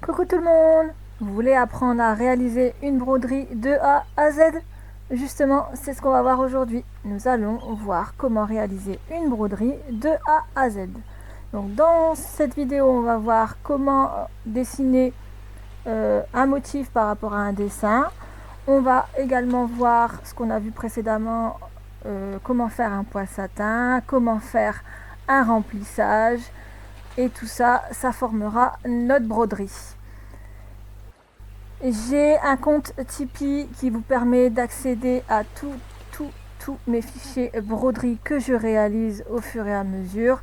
Coucou tout le monde! Vous voulez apprendre à réaliser une broderie de A à Z? Justement, c'est ce qu'on va voir aujourd'hui. Nous allons voir comment réaliser une broderie de A à Z. Donc dans cette vidéo, on va voir comment dessiner un motif par rapport à un dessin. On va également voir ce qu'on a vu précédemment, comment faire un pois satin, comment faire un remplissage, et tout ça, ça formera notre broderie. J'ai un compte Tipeee qui vous permet d'accéder à tous mes fichiers broderie que je réalise au fur et à mesure.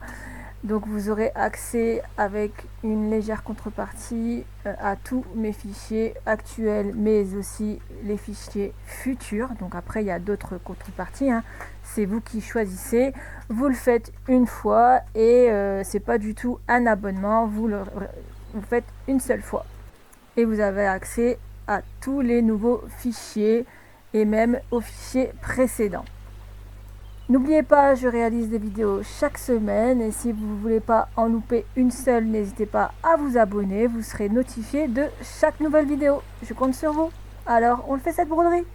Donc vous aurez accès avec une légère contrepartie à tous mes fichiers actuels, mais aussi les fichiers futurs. Donc après il y a d'autres contreparties, hein. C'est vous qui choisissez. Vous le faites une fois et c'est pas du tout un abonnement. Vous faites une seule fois. Et vous avez accès à tous les nouveaux fichiers et même aux fichiers précédents. N'oubliez pas, je réalise des vidéos chaque semaine et si vous ne voulez pas en louper une seule, n'hésitez pas à vous abonner, vous serez notifié de chaque nouvelle vidéo. Je compte sur vous. Alors, on le fait cette broderie.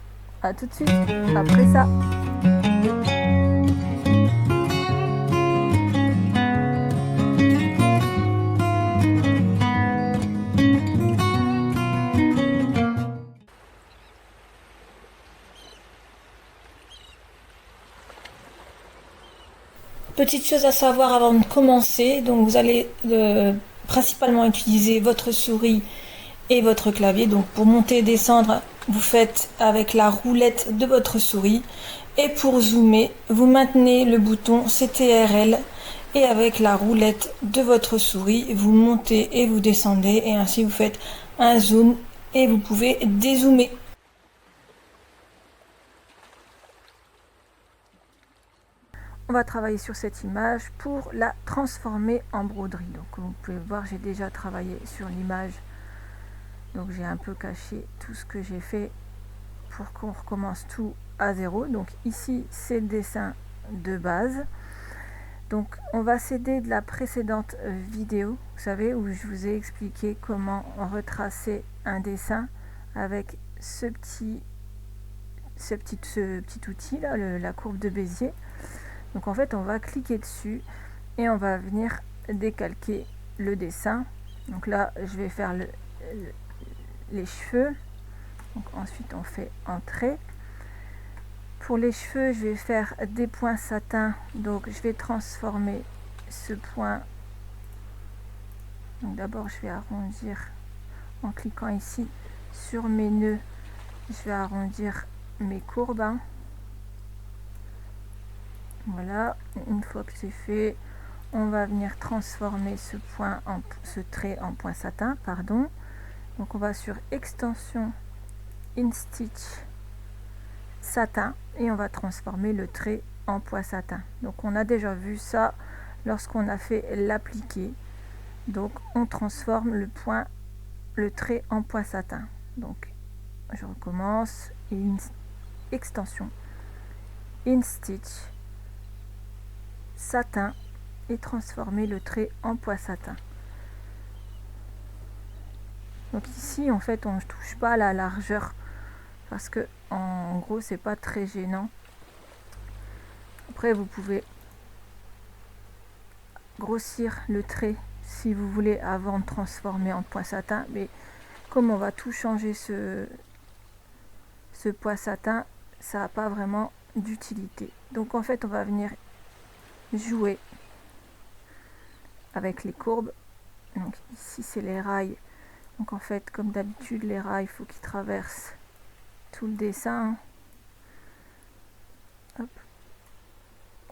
A tout de suite après ça. Petite chose à savoir avant de commencer, donc vous allez principalement utiliser votre souris et votre clavier. Donc pour monter et descendre, vous faites avec la roulette de votre souris, et pour zoomer, vous maintenez le bouton CTRL et avec la roulette de votre souris, vous montez et vous descendez, et ainsi vous faites un zoom et vous pouvez dézoomer. On va travailler sur cette image pour la transformer en broderie. Donc comme vous pouvez voir, j'ai déjà travaillé sur l'image. Donc j'ai un peu caché tout ce que j'ai fait pour qu'on recommence tout à zéro. Donc ici, c'est le dessin de base. Donc on va s'aider de la précédente vidéo, vous savez, où je vous ai expliqué comment retracer un dessin avec ce petit outil là, la courbe de Bézier. Donc en fait, on va cliquer dessus et on va venir décalquer le dessin. Donc là, je vais faire les cheveux. Donc ensuite, on fait entrée. Pour les cheveux, je vais faire des points satin. Donc je vais transformer ce point. Donc d'abord, je vais arrondir en cliquant ici sur mes nœuds. Je vais arrondir mes courbes, hein. Voilà, une fois que c'est fait, on va venir transformer ce trait en point satin, pardon. Donc on va sur extension InStitch satin et on va transformer le trait en point satin. Donc on a déjà vu ça lorsqu'on a fait l'appliquer. Donc on transforme le trait en point satin. Donc je recommence, extension InStitch satin et transformer le trait en point satin. Donc ici en fait on ne touche pas à la largeur parce que en gros c'est pas très gênant. Après vous pouvez grossir le trait si vous voulez avant de transformer en point satin, mais comme on va tout changer ce point satin, ça n'a pas vraiment d'utilité. Donc en fait on va venir jouer avec les courbes. Donc ici c'est les rails. Donc en fait comme d'habitude les rails, il faut qu'ils traversent tout le dessin. Hop.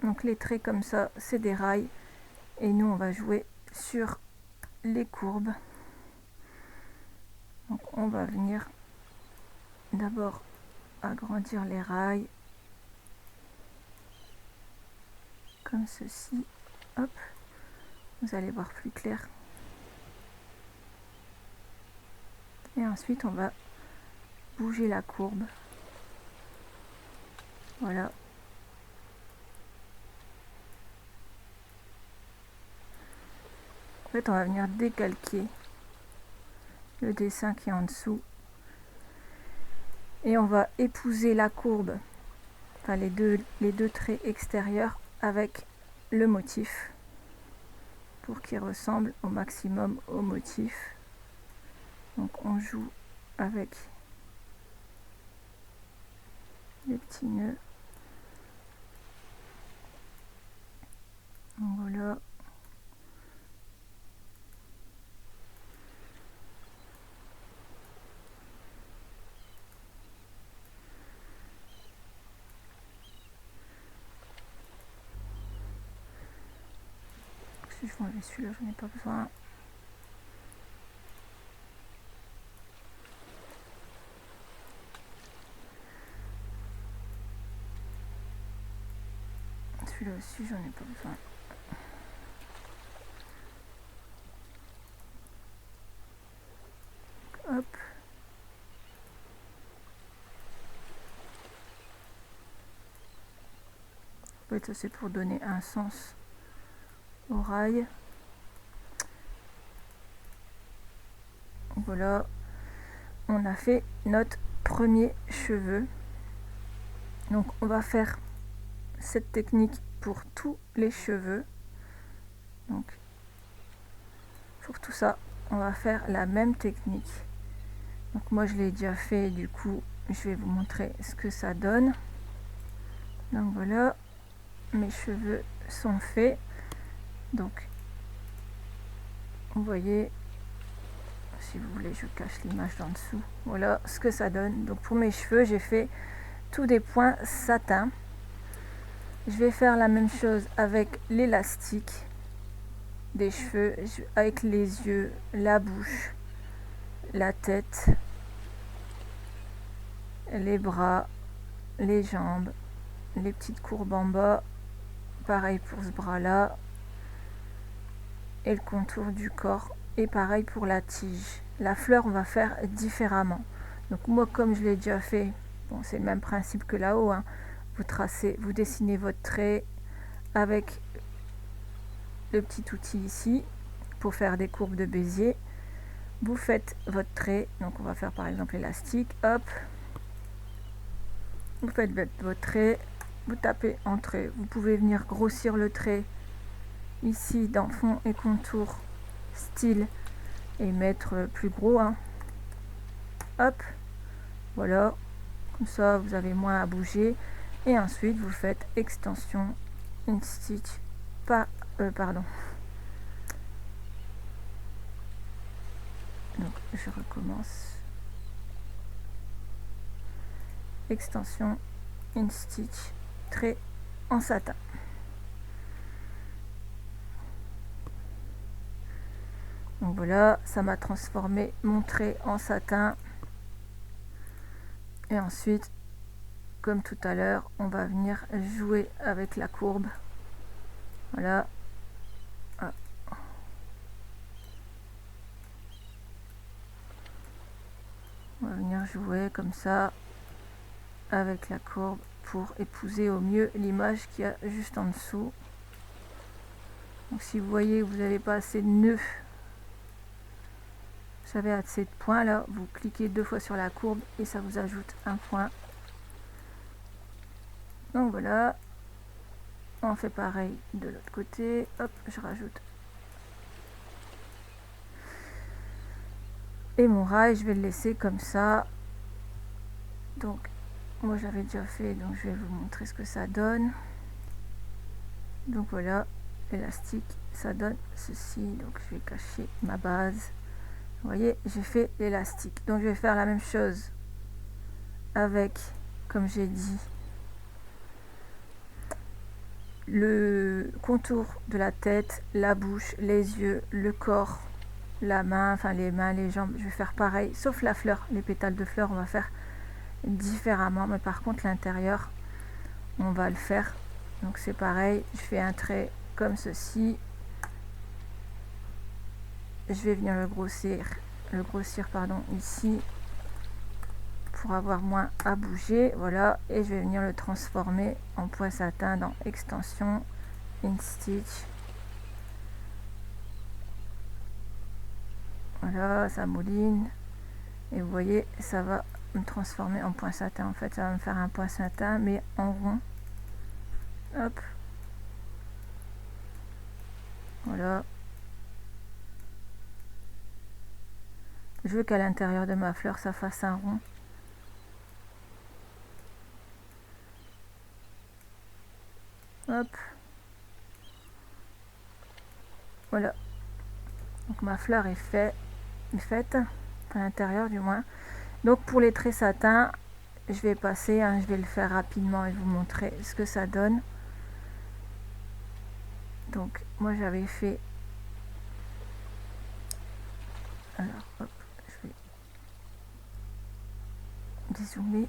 Donc les traits comme ça c'est des rails et nous on va jouer sur les courbes. Donc on va venir d'abord agrandir les rails comme ceci. Hop, vous allez voir plus clair. Et ensuite on va bouger la courbe. Voilà. En fait on va venir décalquer le dessin qui est en dessous. Et on va épouser la courbe, enfin les deux traits extérieurs avec le motif pour qu'il ressemble au maximum au motif. Donc on joue avec les petits nœuds. Donc voilà. Si je vais enlever celui-là, j'en ai pas besoin. Celui-là aussi, j'en ai pas besoin. Hop. En fait, ça c'est pour donner un sens au rail. Voilà, on a fait notre premier cheveu. Donc on va faire cette technique pour tous les cheveux. Donc pour tout ça, on va faire la même technique. Donc moi je l'ai déjà fait, du coup je vais vous montrer ce que ça donne. Donc voilà, mes cheveux sont faits. Donc vous voyez, si vous voulez je cache l'image d'en dessous. Voilà ce que ça donne. Donc pour mes cheveux j'ai fait tous des points satin. Je vais faire la même chose avec l'élastique des cheveux, avec les yeux, la bouche, la tête, les bras, les jambes, les petites courbes en bas, pareil pour ce bras là, et le contour du corps, et pareil pour la tige. La fleur on va faire différemment. Donc moi comme je l'ai déjà fait, bon c'est le même principe que là-haut, hein. Vous tracez, vous dessinez votre trait avec le petit outil ici pour faire des courbes de Bézier. Vous faites votre trait, donc on va faire par exemple l'élastique, hop, vous faites votre trait, vous tapez en trait, vous pouvez venir grossir le trait ici dans fond et contour, style, et mettre plus gros, hein. Hop, voilà, comme ça vous avez moins à bouger, et ensuite vous faites extension, une stitch, pardon. Donc je recommence. Extension, une stitch, trait en satin. Donc voilà, ça m'a transformé mon trait en satin. Et ensuite, comme tout à l'heure, on va venir jouer avec la courbe. Voilà. On va venir jouer comme ça avec la courbe pour épouser au mieux l'image qu'il y a juste en dessous. Donc si vous voyez que vous n'avez pas assez de nœuds, vous avez assez de points là, vous cliquez 2 fois sur la courbe et ça vous ajoute un point. Donc voilà, on fait pareil de l'autre côté. Hop, je rajoute. Et mon rail, je vais le laisser comme ça. Donc moi j'avais déjà fait, donc je vais vous montrer ce que ça donne. Donc voilà, l'élastique, ça donne ceci. Donc je vais cacher ma base. Vous voyez, j'ai fait l'élastique. Donc je vais faire la même chose avec, comme j'ai dit, le contour de la tête, la bouche, les yeux, le corps, la main, enfin les mains, les jambes. Je vais faire pareil, sauf la fleur, les pétales de fleur, on va faire différemment. Mais par contre l'intérieur, on va le faire. Donc c'est pareil, je fais un trait comme ceci. Je vais venir le grossir ici pour avoir moins à bouger, voilà, et je vais venir le transformer en point satin dans extension, in stitch, Voilà, ça mouline. Et vous voyez, ça va me transformer en poinsettia. En fait, ça va me faire un poinsettia, mais en rond. Hop. Voilà. Je veux qu'à l'intérieur de ma fleur, ça fasse un rond. Hop. Voilà. Donc ma fleur est faite, à l'intérieur du moins. Donc pour les traits satin, je vais passer, je vais le faire rapidement et vous montrer ce que ça donne. Donc moi j'avais fait, alors hop, je vais dézoomer.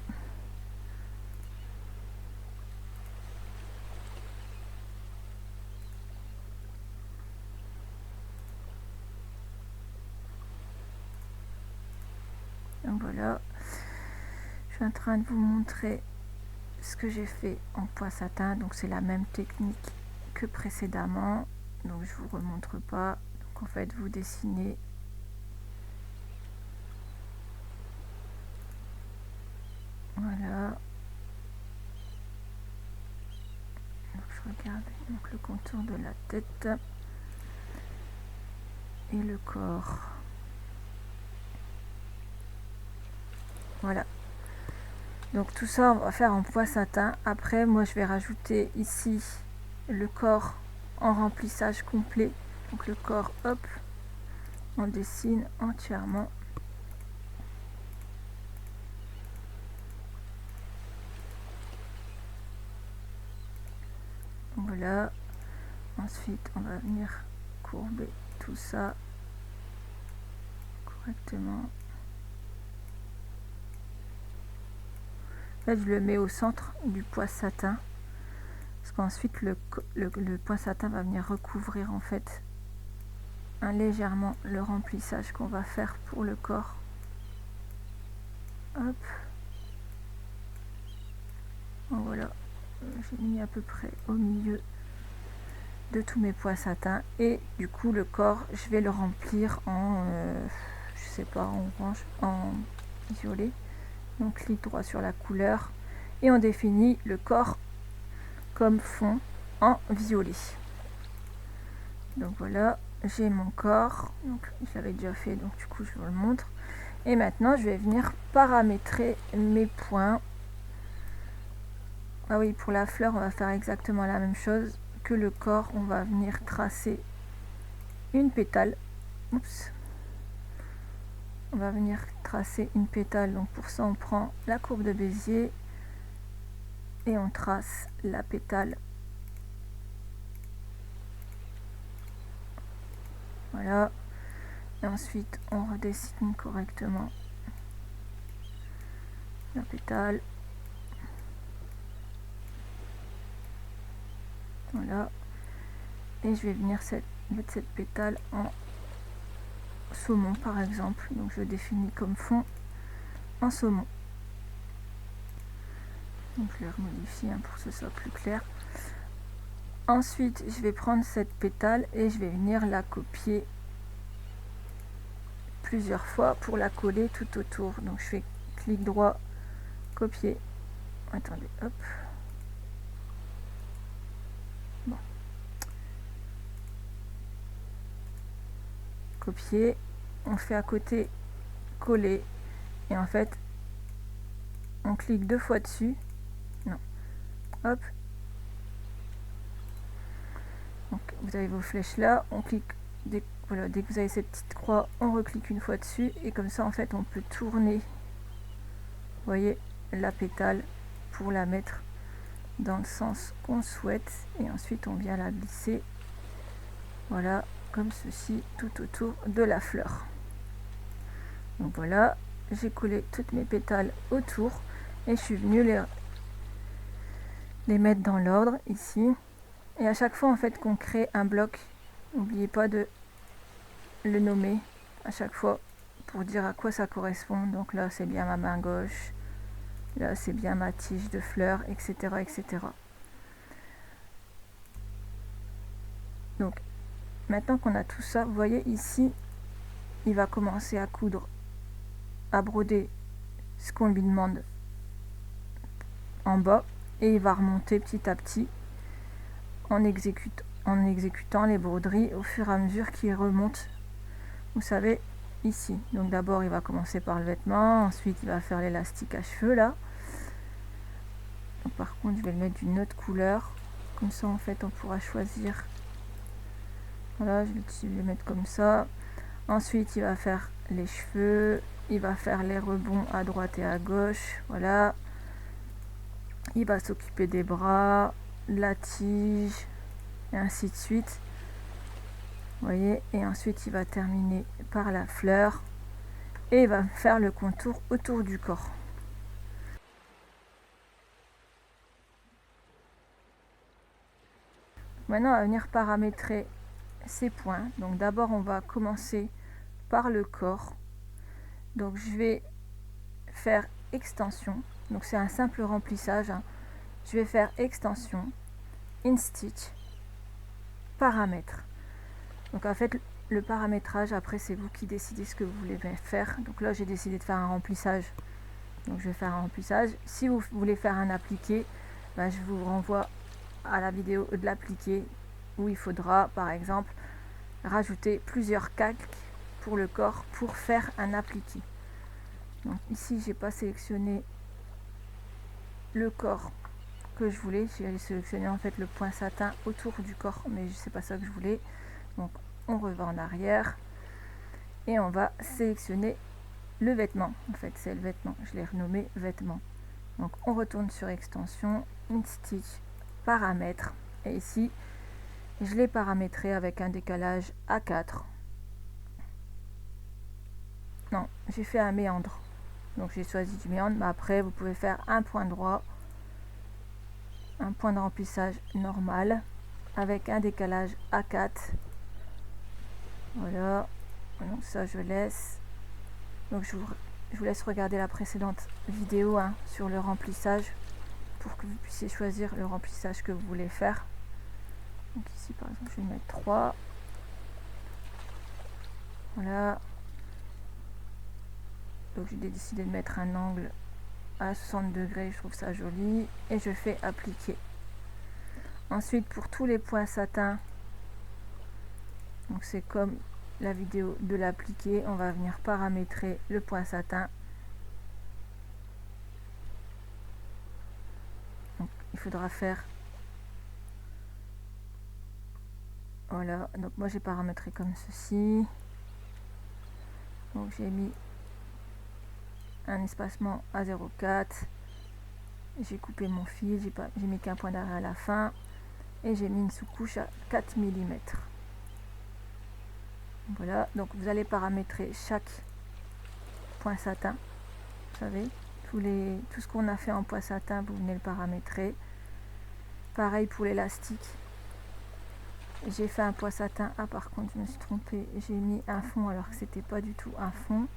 Donc voilà, je suis en train de vous montrer ce que j'ai fait en poinsettia. Donc c'est la même technique que précédemment, donc je vous remontre pas. Donc en fait vous dessinez voilà. Donc je regarde donc le contour de la tête et le corps. Voilà. Donc tout ça on va faire en poinsettia. Après moi je vais rajouter ici le corps en remplissage complet. Donc le corps, hop, on dessine entièrement. Voilà. Ensuite on va venir courber tout ça correctement. Là je le mets au centre du poinsettia. Parce qu'ensuite le poinsettia va venir recouvrir en fait légèrement le remplissage qu'on va faire pour le corps. Hop. Bon, voilà, j'ai mis à peu près au milieu de tous mes poinsettias et du coup le corps je vais le remplir en je sais pas, en orange, en violet. Donc clic droit sur la couleur et on définit le corps comme fond en violet. Donc voilà, j'ai mon corps, donc je l'avais déjà fait, donc du coup je vous le montre. Et maintenant je vais venir paramétrer mes points. Ah oui, pour la fleur on va faire exactement la même chose que le corps. On va venir tracer une pétale. Oups. On va venir tracer une pétale, donc pour ça on prend la courbe de Bézier et on trace la pétale. Voilà. Et ensuite on redessine correctement la pétale. Voilà. Et je vais venir mettre cette pétale en saumon par exemple. Donc je définis comme fond en saumon. Donc je vais remodifier pour que ce soit plus clair. Ensuite je vais prendre cette pétale et je vais venir la copier plusieurs fois pour la coller tout autour. Donc je fais clic droit, copier. Attendez, hop. Bon. Copier. On fait à côté coller. Et en fait, on clique 2 fois dessus. Non. Hop. Donc vous avez vos flèches là. On clique. Voilà, dès que vous avez cette petite croix, on reclique une fois dessus. Et comme ça, en fait, on peut tourner. Vous voyez, la pétale pour la mettre dans le sens qu'on souhaite et ensuite on vient la glisser, voilà, comme ceci, tout autour de la fleur. Donc voilà, j'ai collé toutes mes pétales autour et je suis venue les mettre dans l'ordre ici. Et à chaque fois en fait qu'on crée un bloc, n'oubliez pas de le nommer à chaque fois pour dire à quoi ça correspond. Donc là c'est bien ma main gauche, là c'est bien ma tige de fleurs, etc., etc. Donc maintenant qu'on a tout ça, vous voyez ici il va commencer à coudre, à broder ce qu'on lui demande en bas, et il va remonter petit à petit en exécutant les broderies au fur et à mesure qu'il remonte, vous savez, ici. Donc d'abord il va commencer par le vêtement, ensuite il va faire l'élastique à cheveux là. Donc, par contre je vais le mettre d'une autre couleur, comme ça en fait on pourra choisir. Voilà, je vais le mettre comme ça. Ensuite il va faire les cheveux, il va faire les rebonds à droite et à gauche, voilà. Il va s'occuper des bras, de la tige, et ainsi de suite. Vous voyez, et ensuite il va terminer par la fleur et il va faire le contour autour du corps. Maintenant, on va venir paramétrer ces points. Donc d'abord, on va commencer par le corps. Donc je vais faire extension. Donc c'est un simple remplissage, hein. Je vais faire extension, InStitch, paramètres. Donc en fait, le paramétrage, après, c'est vous qui décidez ce que vous voulez faire. Donc là, j'ai décidé de faire un remplissage. Donc je vais faire un remplissage. Si vous voulez faire un appliqué, ben, je vous renvoie à la vidéo de l'appliqué où il faudra, par exemple, rajouter plusieurs calques pour le corps pour faire un appliqué. Donc ici, j'ai pas sélectionné le corps que je voulais. J'ai sélectionné en fait le point satin autour du corps, mais c'est pas ça que je voulais. Donc on revient en arrière et on va sélectionner le vêtement. En fait, c'est le vêtement. Je l'ai renommé vêtement. Donc on retourne sur extension, InStitch, paramètres. Et ici, je l'ai paramétré avec un décalage à 4. Non, j'ai fait un méandre. Donc j'ai choisi du méandre, mais après vous pouvez faire un point droit, un point de remplissage normal avec un décalage à 4. Voilà, donc ça je laisse. Donc je vous laisse regarder la précédente vidéo, hein, sur le remplissage pour que vous puissiez choisir le remplissage que vous voulez faire. Donc ici par exemple je vais mettre 3. Voilà. Donc j'ai décidé de mettre un angle à 60 degrés, je trouve ça joli. Et je fais appliquer. Ensuite pour tous les points satin, donc c'est comme la vidéo de l'appliqué, on va venir paramétrer le point satin. Donc il faudra faire, voilà, donc moi j'ai paramétré comme ceci. Donc j'ai mis un espacement à 0,4, j'ai coupé mon fil, j'ai mis qu'un point d'arrêt à la fin et j'ai mis une sous-couche à 4 mm. Voilà, donc vous allez paramétrer chaque point satin, vous savez, tout ce qu'on a fait en point satin, vous venez le paramétrer. Pareil pour l'élastique, j'ai fait un point satin. Ah, par contre je me suis trompée, j'ai mis un fond alors que c'était pas du tout un fond.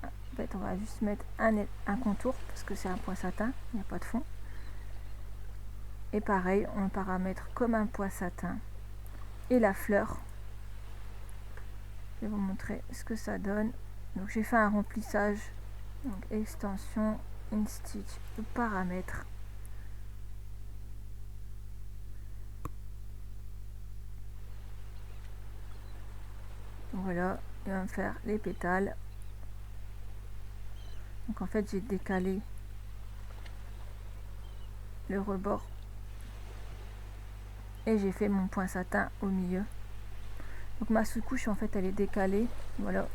En fait on va juste mettre un contour parce que c'est un point satin, il n'y a pas de fond. Et pareil, on paramètre comme un point satin. Et la fleur, je vais vous montrer ce que ça donne. Donc j'ai fait un remplissage, donc extension, InStitch, paramètres. Voilà, il va me faire les pétales. Donc en fait j'ai décalé le rebord et j'ai fait mon point satin au milieu. Donc ma sous-couche en fait elle est décalée, voilà.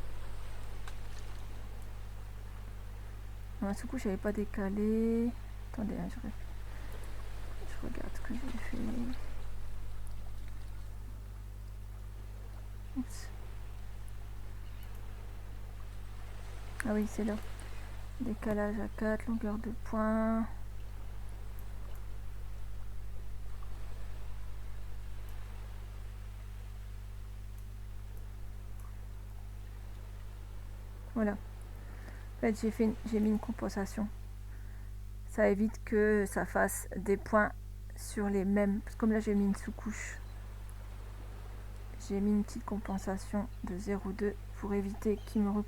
Ma sous-couche elle n'est pas décalée. Attendez, hein, je regarde ce que j'ai fait. Oups. Ah oui, c'est là. Décalage à 4, longueur de point. Voilà. En fait, j'ai mis une compensation. Ça évite que ça fasse des points sur les mêmes. Parce que comme là, j'ai mis une sous-couche. J'ai mis une petite compensation de 0,2 pour éviter qu'il me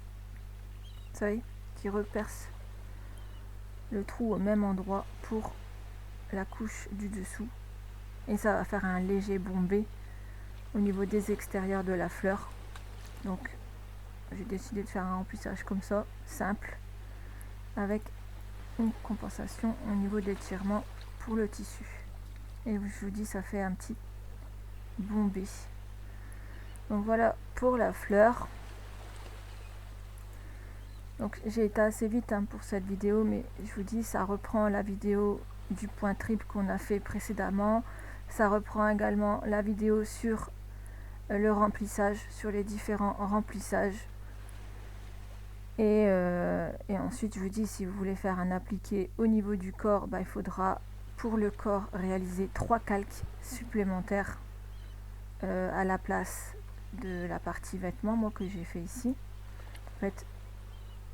qu'il reperce le trou au même endroit pour la couche du dessous, et ça va faire un léger bombé au niveau des extérieurs de la fleur. Donc j'ai décidé de faire un remplissage comme ça, simple, avec une compensation au niveau d'étirement pour le tissu. Et je vous dis, ça fait un petit bombé. Donc voilà pour la fleur. Donc j'ai été assez vite pour cette vidéo, mais je vous dis, ça reprend la vidéo du point triple qu'on a fait précédemment. Ça reprend également la vidéo sur le remplissage, sur les différents remplissages. Et ensuite, je vous dis, si vous voulez faire un appliqué au niveau du corps, il faudra pour le corps réaliser 3 calques supplémentaires à la place de la partie vêtements, moi que j'ai fait ici. En fait,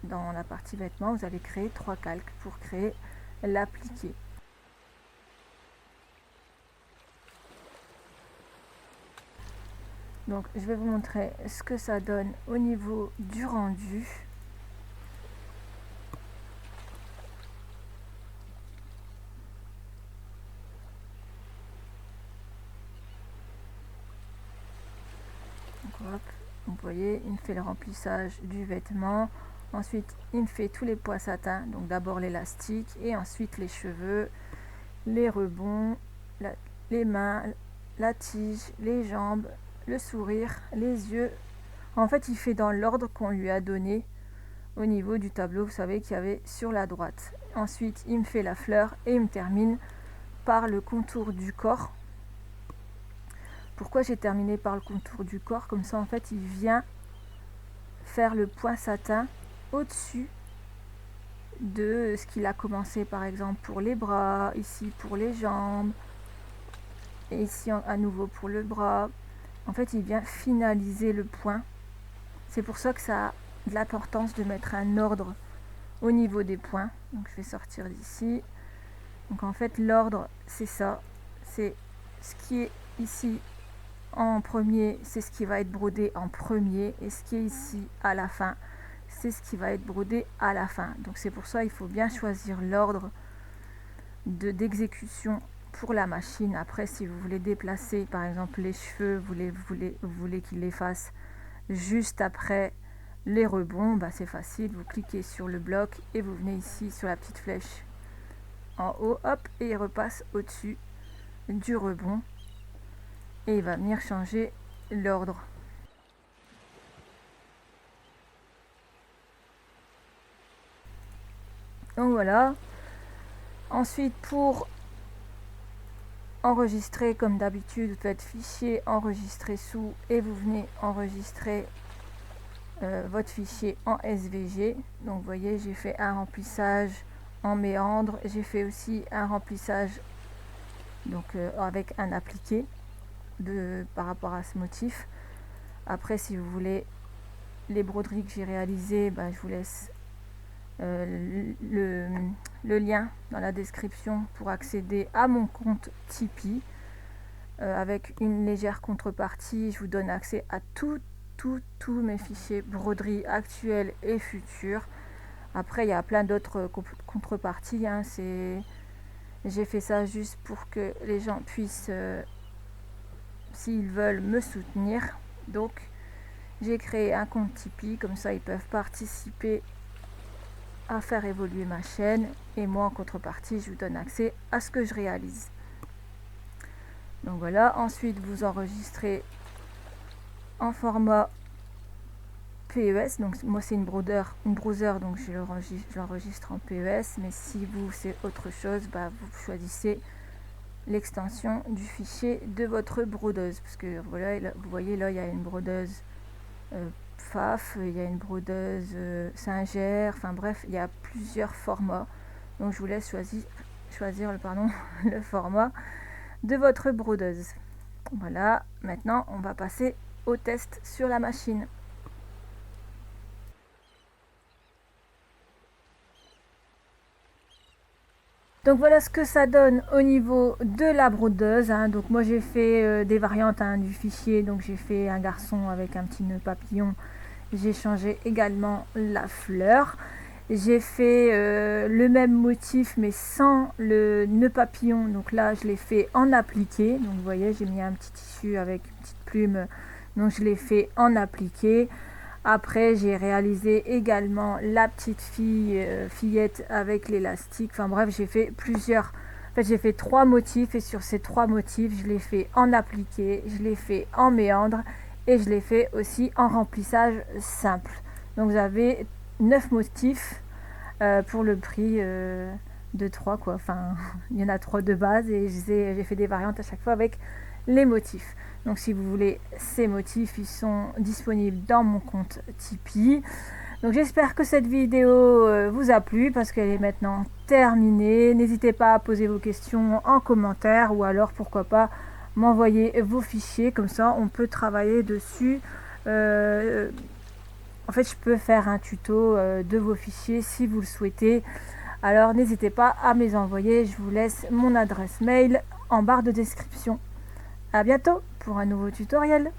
dans la partie vêtements, vous allez créer 3 calques pour créer l'appliqué. Donc je vais vous montrer ce que ça donne au niveau du rendu. Donc hop, vous voyez, il me fait le remplissage du vêtement. Ensuite, il me fait tous les pois satins. Donc d'abord l'élastique et ensuite les cheveux, les rebonds, les mains, la tige, les jambes, le sourire, les yeux. En fait, il fait dans l'ordre qu'on lui a donné au niveau du tableau, vous savez, qu'il y avait sur la droite. Ensuite, il me fait la fleur et il me termine par le contour du corps. Pourquoi j'ai terminé par le contour du corps? Comme ça, en fait, il vient faire le point satin au-dessus de ce qu'il a commencé, par exemple pour les bras, ici pour les jambes, et ici à nouveau pour le bras. En fait, il vient finaliser le point. C'est pour ça que ça a de l'importance de mettre un ordre au niveau des points. Donc je vais sortir d'ici. Donc en fait, l'ordre, c'est ça. C'est ce qui est ici en premier, c'est ce qui va être brodé en premier, et ce qui est ici à la fin, c'est ce qui va être brodé à la fin. Donc c'est pour ça il faut bien choisir l'ordre d'exécution pour la machine. Après, si vous voulez déplacer par exemple les cheveux, vous voulez qu'il les fasse juste après les rebonds, c'est facile, vous cliquez sur le bloc et vous venez ici sur la petite flèche en haut, hop, et il repasse au-dessus du rebond et il va venir changer l'ordre. Donc voilà. Ensuite, pour enregistrer, comme d'habitude, vous faites fichier, enregistrer sous, et vous venez enregistrer votre fichier en SVG. Donc vous voyez, j'ai fait un remplissage en méandre, j'ai fait aussi un remplissage donc avec un appliqué par rapport à ce motif. Après, si vous voulez les broderies que j'ai réalisées, je vous laisse le lien dans la description pour accéder à mon compte Tipeee. Avec une légère contrepartie, je vous donne accès à tous mes fichiers broderie actuels et futurs. Après, il y a plein d'autres contreparties. J'ai fait ça juste pour que les gens puissent, s'ils veulent, me soutenir. Donc, j'ai créé un compte Tipeee, comme ça ils peuvent participer à faire évoluer ma chaîne, et moi en contrepartie je vous donne accès à ce que je réalise. Donc voilà, ensuite vous enregistrez en format PES. Donc moi c'est une browser, donc je l'enregistre en PES, mais si vous c'est autre chose, vous choisissez l'extension du fichier de votre brodeuse, parce que voilà, vous voyez là il y a une brodeuse Faf, il y a une brodeuse Singer, enfin bref, il y a plusieurs formats. Donc je vous laisse choisir le format de votre brodeuse. Voilà, maintenant on va passer au test sur la machine. Donc voilà ce que ça donne au niveau de la brodeuse. Donc moi j'ai fait des variantes du fichier. Donc j'ai fait un garçon avec un petit nœud papillon j'ai changé également la fleur. J'ai fait le même motif mais sans le nœud papillon, donc là je l'ai fait en appliqué, donc vous voyez j'ai mis un petit tissu avec une petite plume, donc je l'ai fait en appliqué. Après j'ai réalisé également la petite fillette avec l'élastique, enfin bref j'ai fait plusieurs, en fait j'ai fait 3 motifs et sur ces 3 motifs je l'ai fait en appliqué, je l'ai fait en méandre et je l'ai fait aussi en remplissage simple. Donc vous avez 9 motifs pour le prix de 3 quoi. Enfin, il y en a 3 de base et j'ai fait des variantes à chaque fois avec les motifs. Donc si vous voulez ces motifs, ils sont disponibles dans mon compte Tipeee. Donc j'espère que cette vidéo vous a plu parce qu'elle est maintenant terminée. N'hésitez pas à poser vos questions en commentaire ou alors pourquoi pas m'envoyer vos fichiers, comme ça on peut travailler dessus. En fait, je peux faire un tuto de vos fichiers si vous le souhaitez. Alors, n'hésitez pas à me les envoyer. Je vous laisse mon adresse mail en barre de description. À bientôt pour un nouveau tutoriel.